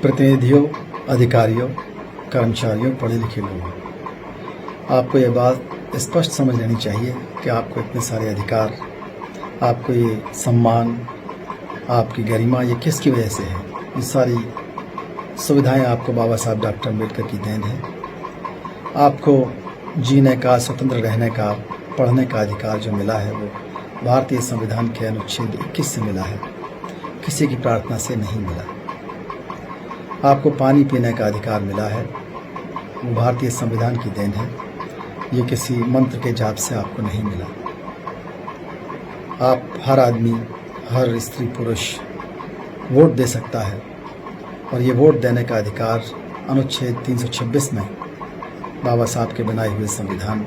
प्रतिनिधियों, अधिकारियों, कर्मचारियों, पढ़े लिखे लोगों, आपको ये बात स्पष्ट समझ लेनी चाहिए कि आपको इतने सारे अधिकार, आपको ये सम्मान, आपकी गरिमा, ये किसकी वजह से है। ये सारी सुविधाएं आपको बाबा साहब डॉक्टर अम्बेडकर की देन है। आपको जीने का, स्वतंत्र रहने का, पढ़ने का अधिकार जो मिला है वो भारतीय संविधान के अनुच्छेद 21 से मिला है, किसी की प्रार्थना से नहीं मिला। आपको पानी पीने का अधिकार मिला है, वो भारतीय संविधान की देन है, ये किसी मंत्र के जाप से आपको नहीं मिला। आप हर आदमी, हर स्त्री पुरुष वोट दे सकता है और ये वोट देने का अधिकार अनुच्छेद 326 में बाबा साहब के बनाए हुए संविधान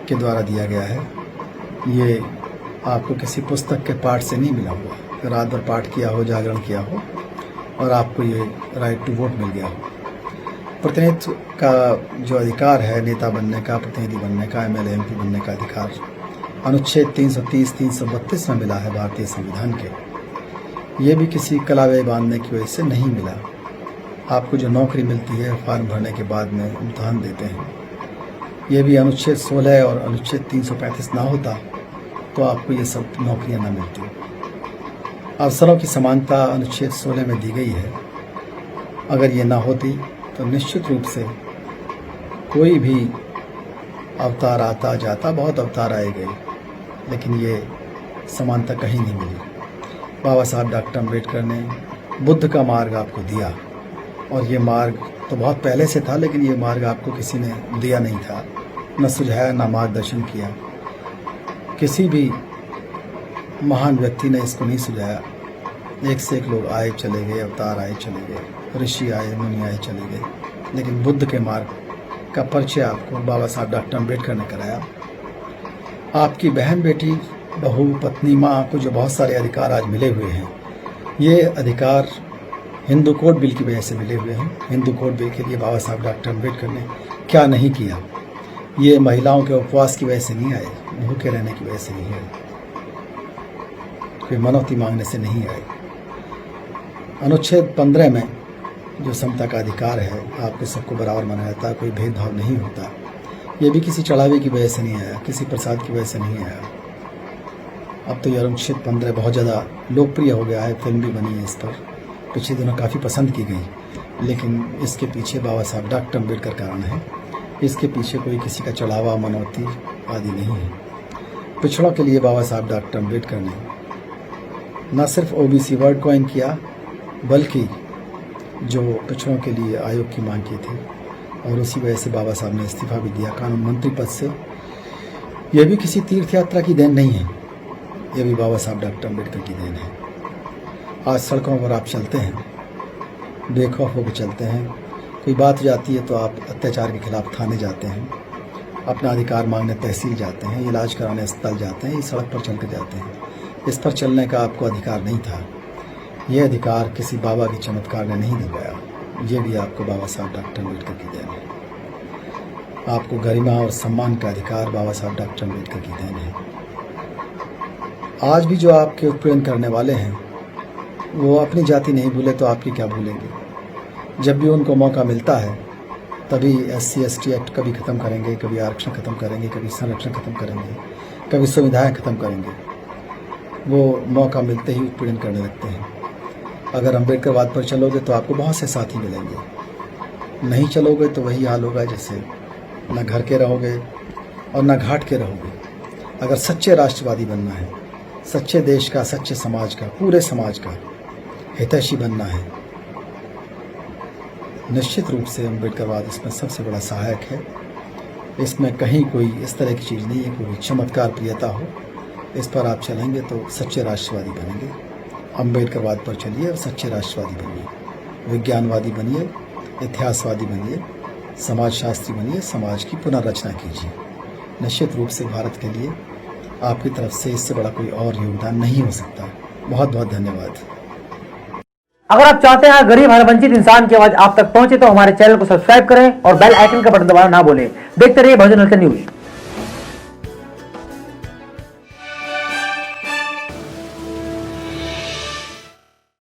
के द्वारा दिया गया है। ये आपको किसी पुस्तक के पाठ से नहीं मिला हुआ, रात भर पाठ किया हो, जागरण किया हो और आपको ये राइट टू वोट मिल गया हो। प्रतिनिधित्व का जो अधिकार है, नेता बनने का, प्रतिनिधि बनने का, MLA MP बनने का अधिकार अनुच्छेद 330, 332 में मिला है भारतीय संविधान के। ये भी किसी कलावे बांधने की वजह से नहीं मिला। आपको जो नौकरी मिलती है फॉर्म भरने के बाद में इम्तहान देते हैं, ये भी अनुच्छेद 16 और अनुच्छेद 335 ना होता तो आपको ये सब नौकरियां ना मिलती। अवसरों की समानता अनुच्छेद 16 में दी गई है। अगर ये ना होती तो निश्चित रूप से कोई भी अवतार आता जाता, बहुत अवतार आए गए, लेकिन ये समानता कहीं नहीं मिली। बाबा साहब डॉक्टर अम्बेडकर ने बुद्ध का मार्ग आपको दिया और ये मार्ग तो बहुत पहले से था, लेकिन ये मार्ग आपको किसी ने दिया नहीं था, न सुझाया, न मार्गदर्शन किया। किसी भी महान व्यक्ति ने इसको नहीं सुझाया। एक से एक लोग आए चले गए, अवतार आए चले गए, ऋषि आए, मुनि आए चले गए, लेकिन बुद्ध के मार्ग का परिचय आपको बाबा साहब डॉक्टर अम्बेडकर ने कराया। आपकी बहन, बेटी, बहू, पत्नी, माँ को जो बहुत सारे अधिकार आज मिले हुए हैं, ये अधिकार हिंदू कोड बिल की वजह से मिले हुए हैं। हिंदू कोड बिल के लिए बाबा साहब डॉक्टर अम्बेडकर ने क्या नहीं किया। ये महिलाओं के उपवास की वजह से नहीं आए, भूखे रहने की वजह से नहीं आए, कोई मनौती मांगने से नहीं आए। अनुच्छेद 15 में जो समता का अधिकार है, आपको सबको बराबर माना जाता है, कोई भेदभाव नहीं होता, ये भी किसी चढ़ावे की वजह से नहीं आया, किसी प्रसाद की वजह से नहीं आया। अब तो ये अनुच्छेद 15 बहुत ज़्यादा लोकप्रिय हो गया है, फिल्म भी बनी है इस पर, पिछले दिनों काफ़ी पसंद की गई, लेकिन इसके पीछे बाबा साहब डॉक्टर अम्बेडकर कारण है। इसके पीछे कोई किसी का चढ़ावा, मनौती आदि नहीं है। पिछड़ों के लिए बाबा साहब डॉक्टर अम्बेडकर ने न सिर्फ OBC वर्ड कॉइन किया, बल्कि जो पिछड़ों के लिए आयोग की मांग की थी, और उसी वजह से बाबा साहब ने इस्तीफा भी दिया कानून मंत्री पद से। यह भी किसी तीर्थ यात्रा की देन नहीं है, यह भी बाबा साहब डॉक्टर अम्बेडकर की देन है। आज सड़कों पर आप चलते हैं, बेखौफ होकर चलते हैं, कोई बात जाती है तो आप अत्याचार के खिलाफ थाने जाते हैं, अपना अधिकार मांगने तहसील जाते हैं, इलाज कराने अस्पताल जाते हैं, इस सड़क पर चल कर जाते हैं। इस पर चलने का आपको अधिकार नहीं था। ये अधिकार किसी बाबा के चमत्कार ने नहीं दिलवाया, ये भी आपको बाबा साहब डॉक्टर अम्बेडकर की देन है। आपको गरिमा और सम्मान का अधिकार बाबा साहब डॉक्टर अम्बेडकर की देन है। आज भी जो आपके उत्पीड़न करने वाले हैं, वो अपनी जाति नहीं भूले तो आपकी क्या भूलेंगे। जब भी उनको मौका मिलता है तभी SC/ST एक्ट कभी ख़त्म करेंगे, कभी आरक्षण ख़त्म करेंगे, कभी संरक्षण ख़त्म करेंगे, कभी सुविधाएं ख़त्म करेंगे। वो मौका मिलते ही उत्पीड़न करने लगते हैं। अगर अम्बेडकरवाद पर चलोगे तो आपको बहुत से साथी मिलेंगे, नहीं चलोगे तो वही हाल होगा जैसे न घर के रहोगे और न घाट के रहोगे। अगर सच्चे राष्ट्रवादी बनना है, सच्चे देश का, सच्चे समाज का, पूरे समाज का हितैषी बनना है, निश्चित रूप से अम्बेडकरवाद इसमें सबसे बड़ा सहायक है। इसमें कहीं कोई इस तरह की चीज़ नहीं है, कोई चमत्कार प्रियता हो। इस पर आप चलेंगे तो सच्चे राष्ट्रवादी बनेंगे। अम्बेडकरवाद पर चलिए और सच्चे राष्ट्रवादी बनिए, विज्ञानवादी बनिए, इतिहासवादी बनिए, समाजशास्त्री बनिए, समाज की पुनर्रचना कीजिए। निश्चित रूप से भारत के लिए आपकी तरफ से इससे बड़ा कोई और योगदान नहीं हो सकता। बहुत बहुत धन्यवाद। अगर आप चाहते हैं गरीब हर वंचित इंसान की आवाज आप तक पहुंचे तो हमारे चैनल को सब्सक्राइब करें और बेल आइकन का बटन दबाना ना भूलें। देखते रहिए बहुजन हलचल न्यूज।